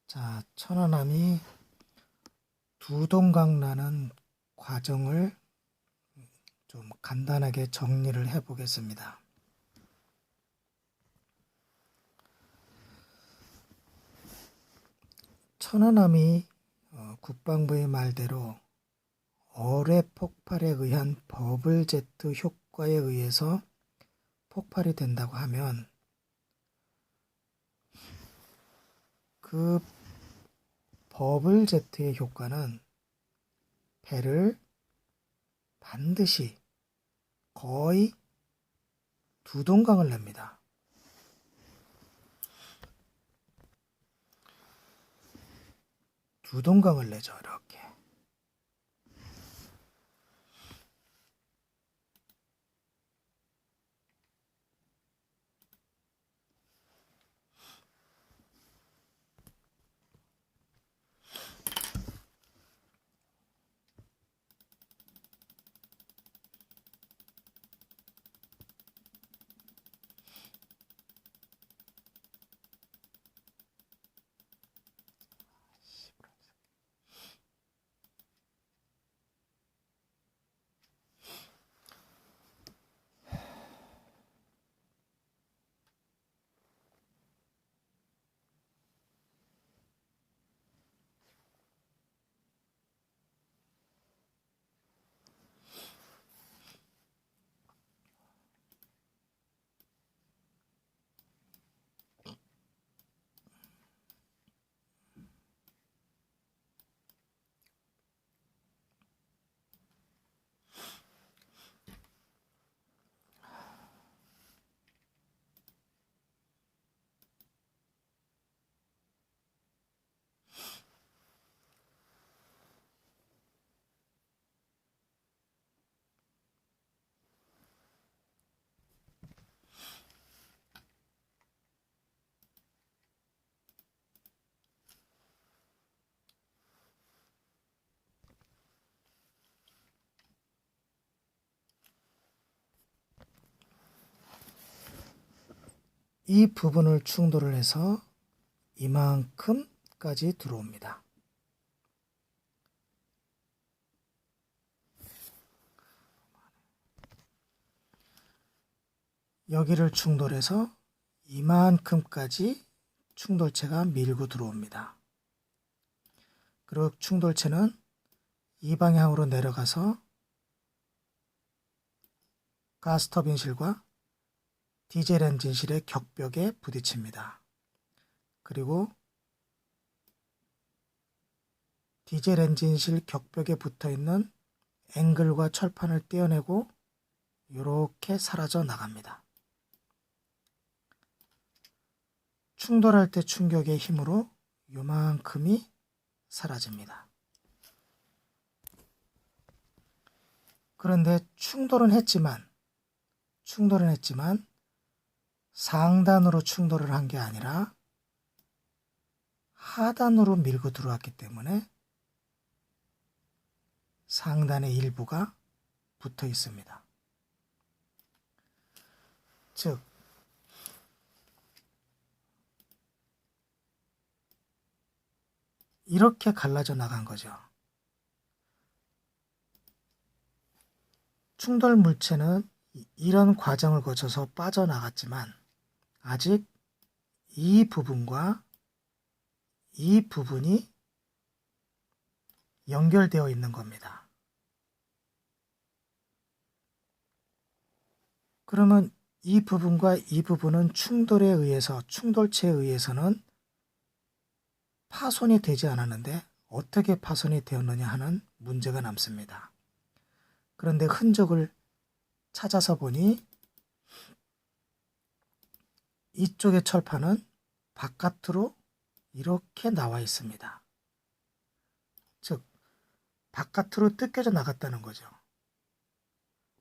자, 천안함이 두동강 나는 과정을 좀 간단하게 정리를 해 보겠습니다. 천안함이 국방부의 말대로 어뢰 폭발에 의한 버블 제트 효과에 의해서 폭발이 된다고 하면 그 버블 제트의 효과는 배를 반드시 거의 두동강을 냅니다. 두동강을 내죠, 이렇게. 이 부분을 충돌을 해서 이만큼까지 들어옵니다. 여기를 충돌해서 이만큼까지 충돌체가 밀고 들어옵니다. 그리고 충돌체는 이 방향으로 내려가서 가스터빈실과 디젤 엔진실의 격벽에 부딪힙니다. 그리고 디젤 엔진실 격벽에 붙어있는 앵글과 철판을 떼어내고 이렇게 사라져 나갑니다. 충돌할 때 충격의 힘으로 요만큼이 사라집니다. 그런데 충돌은 했지만 상단으로 충돌을 한 게 아니라 하단으로 밀고 들어왔기 때문에 상단의 일부가 붙어 있습니다. 즉, 이렇게 갈라져 나간 거죠. 충돌 물체는 이런 과정을 거쳐서 빠져나갔지만 아직 이 부분과 이 부분이 연결되어 있는 겁니다. 그러면 이 부분과 이 부분은 충돌체에 의해서는 파손이 되지 않았는데 어떻게 파손이 되었느냐 하는 문제가 남습니다. 그런데 흔적을 찾아서 보니 이쪽의 철판은 바깥으로 이렇게 나와 있습니다. 즉, 바깥으로 뜯겨져 나갔다는 거죠.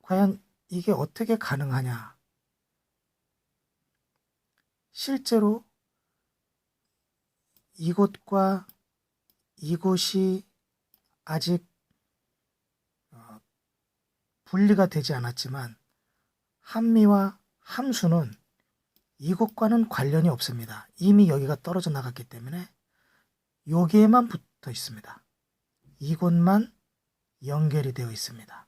과연 이게 어떻게 가능하냐? 실제로 이곳과 이곳이 아직 분리가 되지 않았지만 함미와 함수는 이곳과는 관련이 없습니다. 이미 여기가 떨어져 나갔기 때문에 여기에만 붙어 있습니다. 이곳만 연결이 되어 있습니다.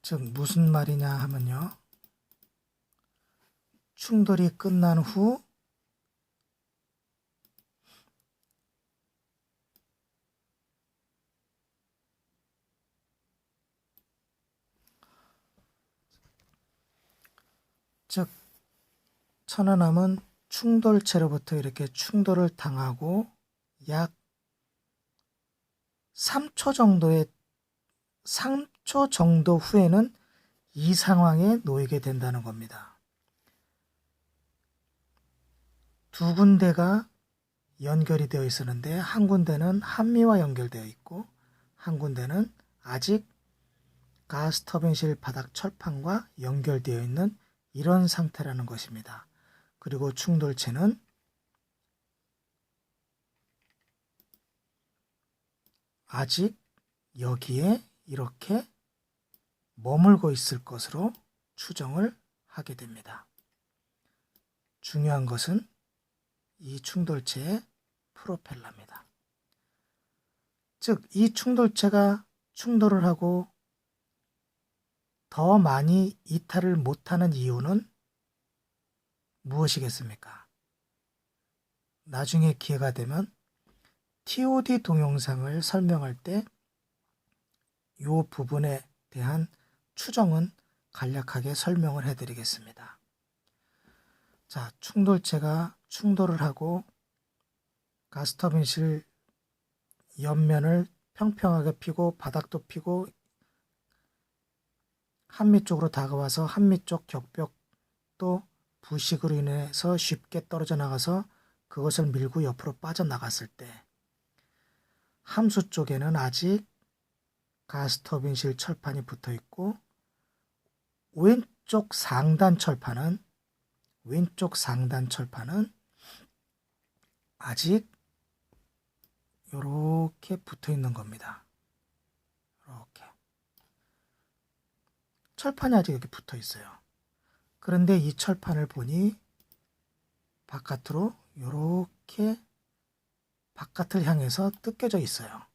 즉 무슨 말이냐 하면요. 충돌이 끝난 후 즉 천안함은 충돌체로부터 이렇게 충돌을 당하고 약 3초 정도 후에는 이 상황에 놓이게 된다는 겁니다. 두 군데가 연결이 되어 있었는데 한 군데는 한미와 연결되어 있고 한 군데는 아직 가스터빈실 바닥 철판과 연결되어 있는 이런 상태라는 것입니다. 그리고 충돌체는 아직 여기에 이렇게 머물고 있을 것으로 추정을 하게 됩니다. 중요한 것은 이 충돌체의 프로펠러입니다. 즉, 이 충돌체가 충돌을 하고 더 많이 이탈을 못하는 이유는 무엇이겠습니까? 나중에 기회가 되면 TOD 동영상을 설명할 때 이 부분에 대한 추정은 간략하게 설명을 해드리겠습니다. 자, 충돌체가 충돌을 하고 가스터빈실 옆면을 평평하게 피고 바닥도 피고 한미 쪽으로 다가와서 한미 쪽 격벽도 부식으로 인해서 쉽게 떨어져 나가서 그것을 밀고 옆으로 빠져나갔을 때 함수 쪽에는 아직 가스터빈실 철판이 붙어 있고 왼쪽 상단 철판은 아직 이렇게 붙어 있는 겁니다. 이렇게 철판이 아직 이렇게 붙어 있어요. 그런데 이 철판을 보니 바깥으로 이렇게 바깥을 향해서 뜯겨져 있어요.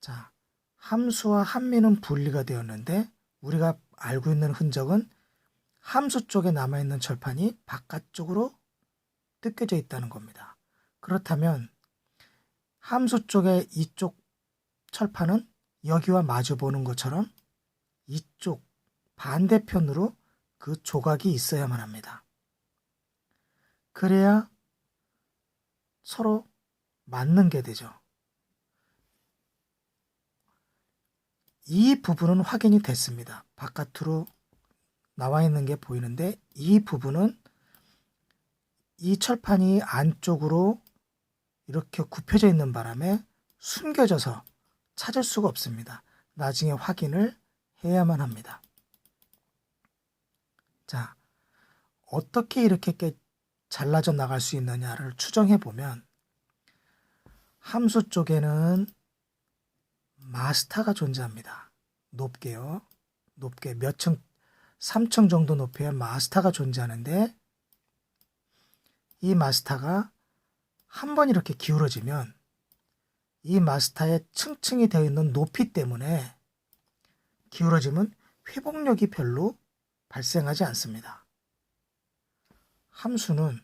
자, 함수와 한미는 분리가 되었는데 우리가 알고 있는 흔적은 함수 쪽에 남아있는 철판이 바깥쪽으로 뜯겨져 있다는 겁니다. 그렇다면 함수 쪽의 이쪽 철판은 여기와 마주 보는 것처럼 이쪽 반대편으로 그 조각이 있어야만 합니다. 그래야 서로 맞는 게 되죠. 이 부분은 확인이 됐습니다. 바깥으로 나와 있는 게 보이는데 이 부분은 이 철판이 안쪽으로 이렇게 굽혀져 있는 바람에 숨겨져서 찾을 수가 없습니다. 나중에 확인을 해야만 합니다. 자, 어떻게 이렇게 잘라져 나갈 수 있느냐를 추정해 보면 함수 쪽에는 마스터가 존재합니다. 높게요. 높게 몇 층, 3층 정도 높이의 마스터가 존재하는데 이 마스터가 한번 이렇게 기울어지면 이 마스터에 층층이 되어 있는 높이 때문에 기울어지면 회복력이 별로 발생하지 않습니다. 함수는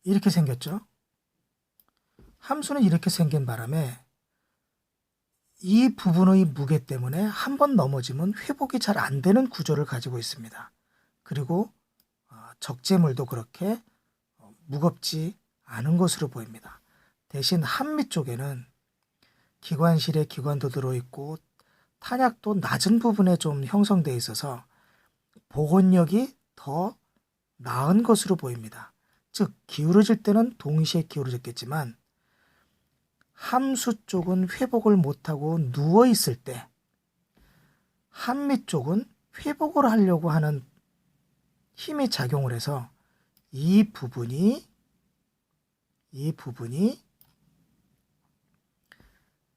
이렇게 생겼죠. 함수는 이렇게 생긴 바람에 이 부분의 무게 때문에 한 번 넘어지면 회복이 잘 안 되는 구조를 가지고 있습니다. 그리고 적재물도 그렇게 무겁지 않은 것으로 보입니다. 대신 한미 쪽에는 기관실에 기관도 들어있고 탄약도 낮은 부분에 좀 형성되어 있어서 복원력이 더 나은 것으로 보입니다. 즉 기울어질 때는 동시에 기울어졌겠지만 함수 쪽은 회복을 못하고 누워있을 때 한미 쪽은 회복을 하려고 하는 힘이 작용을 해서 이 부분이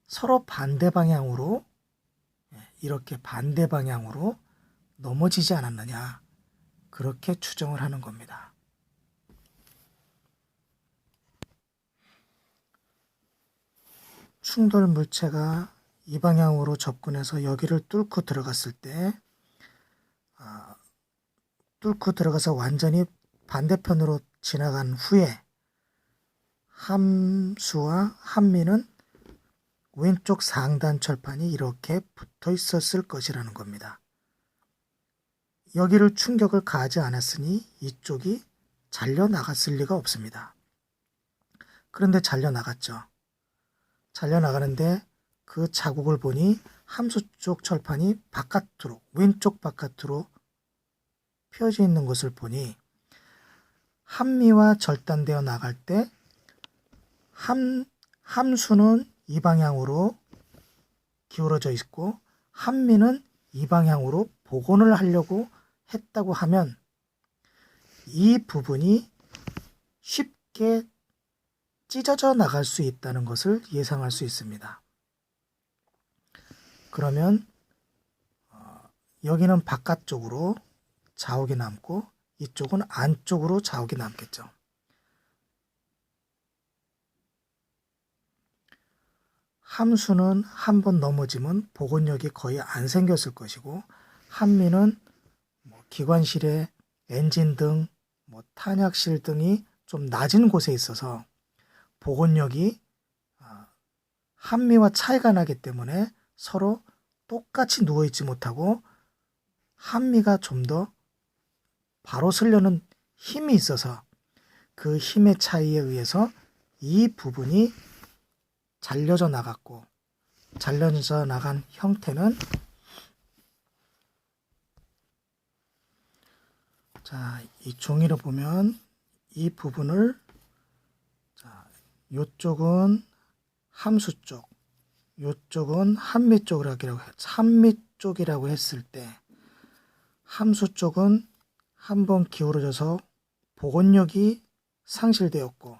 서로 반대 방향으로, 이렇게 반대 방향으로 넘어지지 않았느냐, 그렇게 추정을 하는 겁니다. 충돌 물체가 이 방향으로 접근해서 여기를 뚫고 들어갔을 때, 뚫고 들어가서 완전히 반대편으로 지나간 후에 함수와 한미는 왼쪽 상단 철판이 이렇게 붙어 있었을 것이라는 겁니다. 여기를 충격을 가하지 않았으니 이쪽이 잘려나갔을 리가 없습니다. 그런데 잘려나갔죠. 잘려나가는데 그 자국을 보니 함수 쪽 철판이 바깥으로, 왼쪽 바깥으로 펴져 있는 것을 보니 한미와 절단되어 나갈 때 함수는 이 방향으로 기울어져 있고 한미는 이 방향으로 복원을 하려고 했다고 하면 이 부분이 쉽게 찢어져 나갈 수 있다는 것을 예상할 수 있습니다. 그러면 여기는 바깥쪽으로 자욱이 남고 이쪽은 안쪽으로 자욱이 남겠죠. 함수는 한번 넘어지면 복원력이 거의 안 생겼을 것이고 한미는 기관실에 엔진 등, 탄약실 등이 좀 낮은 곳에 있어서 복원력이 한미와 차이가 나기 때문에 서로 똑같이 누워있지 못하고 한미가 좀 더 바로 서려는 힘이 있어서 그 힘의 차이에 의해서 이 부분이 잘려져 나갔고, 잘려져 나간 형태는, 자, 이 종이로 보면 이 부분을, 자, 요쪽은 함수 쪽, 요쪽은 한미 쪽이라고 했을 때 함수 쪽은 한번 기울어져서 복원력이 상실되었고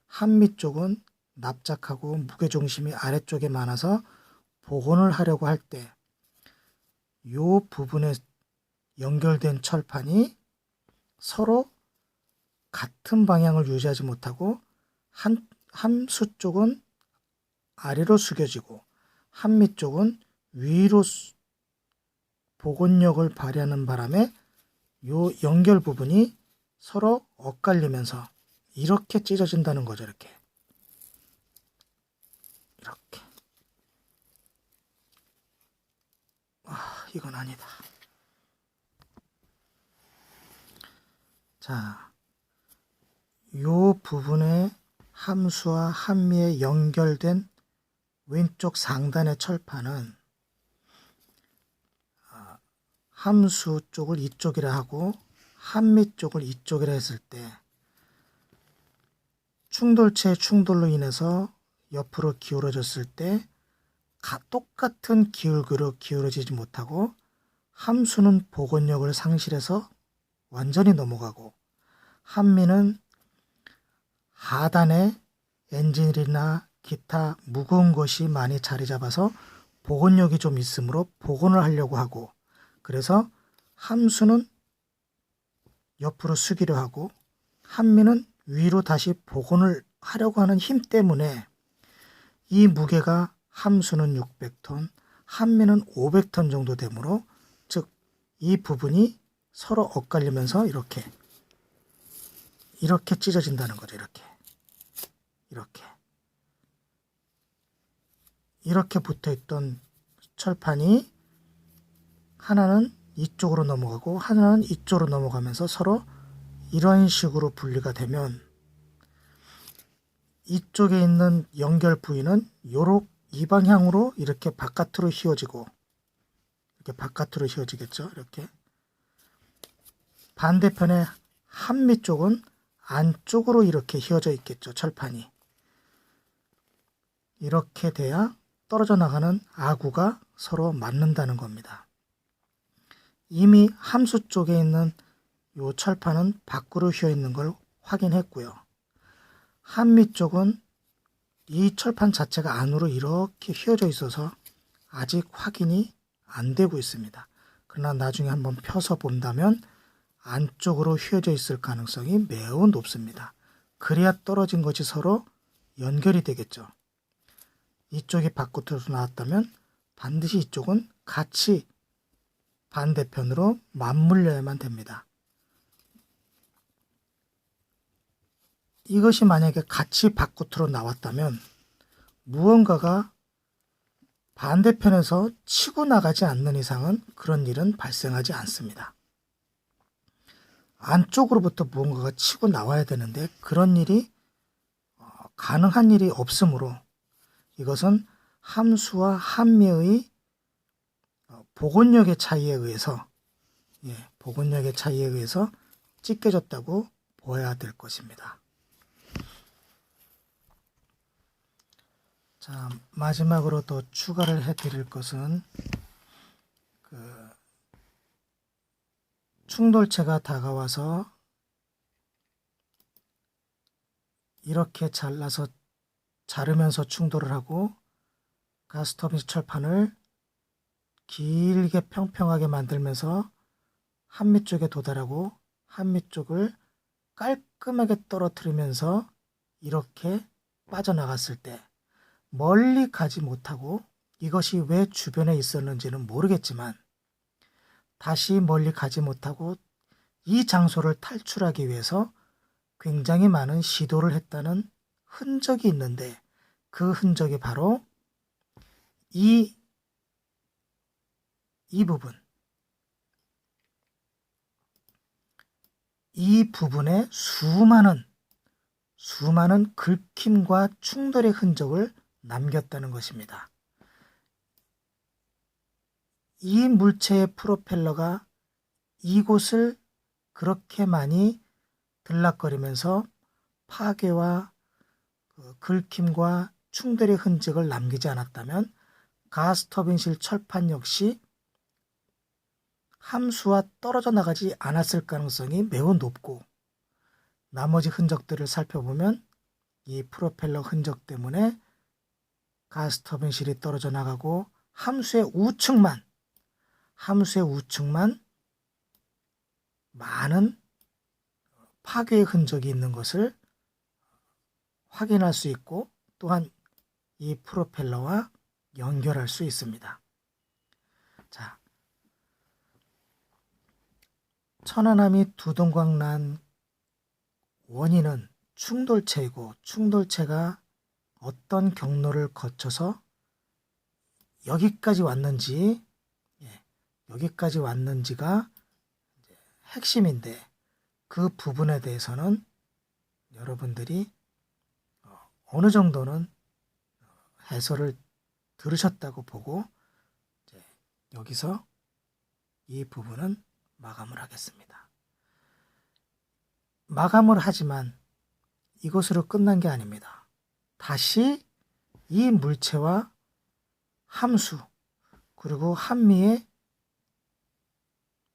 한미 쪽은 납작하고 무게중심이 아래쪽에 많아서 복원을 하려고 할 때 이 부분에 연결된 철판이 서로 같은 방향을 유지하지 못하고 함수 쪽은 아래로 숙여지고 한미 쪽은 위로 복원력을 발휘하는 바람에 이 연결 부분이 서로 엇갈리면서 이렇게 찢어진다는 거죠. 이렇게. 이건 아니다. 자, 이 부분에 함수와 한미에 연결된 왼쪽 상단의 철판은 함수 쪽을 이쪽이라 하고 한미 쪽을 이쪽이라 했을 때 충돌체의 충돌로 인해서 옆으로 기울어졌을 때 똑같은 기울기로 기울어지지 못하고 함수는 복원력을 상실해서 완전히 넘어가고 한미는 하단에 엔진이나 기타 무거운 것이 많이 자리 잡아서 복원력이 좀 있으므로 복원을 하려고 하고, 그래서 함수는 옆으로 숙이려 하고 한미는 위로 다시 복원을 하려고 하는 힘 때문에 이 무게가 함수는 600톤, 한미는 500톤 정도 되므로, 즉 이 부분이 서로 엇갈리면서 이렇게 찢어진다는 거죠. 이렇게 붙어있던 철판이 하나는 이쪽으로 넘어가고 하나는 이쪽으로 넘어가면서 서로 이런 식으로 분리가 되면 이쪽에 있는 연결 부위는 이 방향으로 이렇게 바깥으로 휘어지고, 이렇게 바깥으로 휘어지겠죠. 이렇게. 반대편에 한미 쪽은 안쪽으로 이렇게 휘어져 있겠죠. 철판이. 이렇게 돼야 떨어져 나가는 아구가 서로 맞는다는 겁니다. 이미 함수 쪽에 있는 요 철판은 밖으로 휘어 있는 걸 확인했고요. 한미 쪽은 이 철판 자체가 안으로 이렇게 휘어져 있어서 아직 확인이 안 되고 있습니다. 그러나 나중에 한번 펴서 본다면 안쪽으로 휘어져 있을 가능성이 매우 높습니다. 그래야 떨어진 것이 서로 연결이 되겠죠. 이쪽이 밖으로 나왔다면 반드시 이쪽은 같이 반대편으로 맞물려야만 됩니다. 이것이 만약에 같이 밖으로 나왔다면 무언가가 반대편에서 치고 나가지 않는 이상은 그런 일은 발생하지 않습니다. 안쪽으로부터 무언가가 치고 나와야 되는데 그런 일이 가능한 일이 없으므로 이것은 함수와 함미의 복원력의 차이에 의해서 복원력의 차이에 의해서 찢겨졌다고 보아야 될 것입니다. 자, 마지막으로 더 추가를 해드릴 것은 충돌체가 다가와서 이렇게 자르면서 충돌을 하고 가스터빈 철판을 길게 평평하게 만들면서 한미 쪽에 도달하고 한미 쪽을 깔끔하게 떨어뜨리면서 이렇게 빠져나갔을 때 멀리 가지 못하고 이것이 왜 주변에 있었는지는 모르겠지만 다시 멀리 가지 못하고 이 장소를 탈출하기 위해서 굉장히 많은 시도를 했다는 흔적이 있는데 그 흔적이 바로 이 부분, 이 부분에 수많은 긁힘과 충돌의 흔적을 남겼다는 것입니다. 이 물체의 프로펠러가 이곳을 그렇게 많이 들락거리면서 파괴와 긁힘과 충돌의 흔적을 남기지 않았다면 가스터빈실 철판 역시 함수와 떨어져 나가지 않았을 가능성이 매우 높고 나머지 흔적들을 살펴보면 이 프로펠러 흔적 때문에 가스터빈실이 떨어져 나가고 함수의 우측만 많은 파괴의 흔적이 있는 것을 확인할 수 있고 또한 이 프로펠러와 연결할 수 있습니다. 자, 천안함이 두동강 난 원인은 충돌체이고 충돌체가 어떤 경로를 거쳐서 여기까지 왔는지가 핵심인데 그 부분에 대해서는 여러분들이 어느 정도는 해설을 들으셨다고 보고 여기서 이 부분은 마감을 하겠습니다. 마감을 하지만 이것으로 끝난 게 아닙니다. 다시 이 물체와 함수 그리고 한미의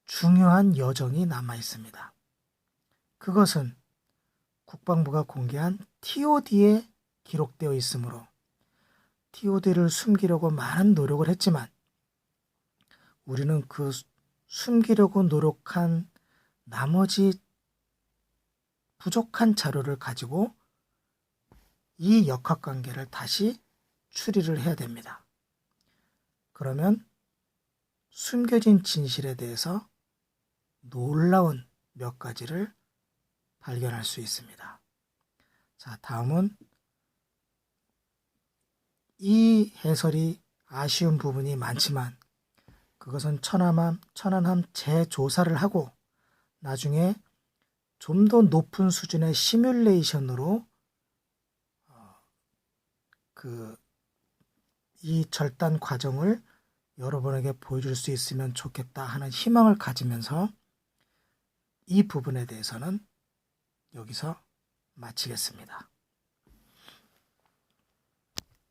중요한 여정이 남아 있습니다. 그것은 국방부가 공개한 TOD에 기록되어 있으므로 TOD를 숨기려고 많은 노력을 했지만 우리는 그 숨기려고 노력한 나머지 부족한 자료를 가지고 이 역학관계를 다시 추리를 해야 됩니다. 그러면 숨겨진 진실에 대해서 놀라운 몇 가지를 발견할 수 있습니다. 자, 다음은 이 해설이 아쉬운 부분이 많지만 그것은 천안함 재조사를 하고 나중에 좀 더 높은 수준의 시뮬레이션으로 이 절단 과정을 여러분에게 보여줄 수 있으면 좋겠다 하는 희망을 가지면서 이 부분에 대해서는 여기서 마치겠습니다.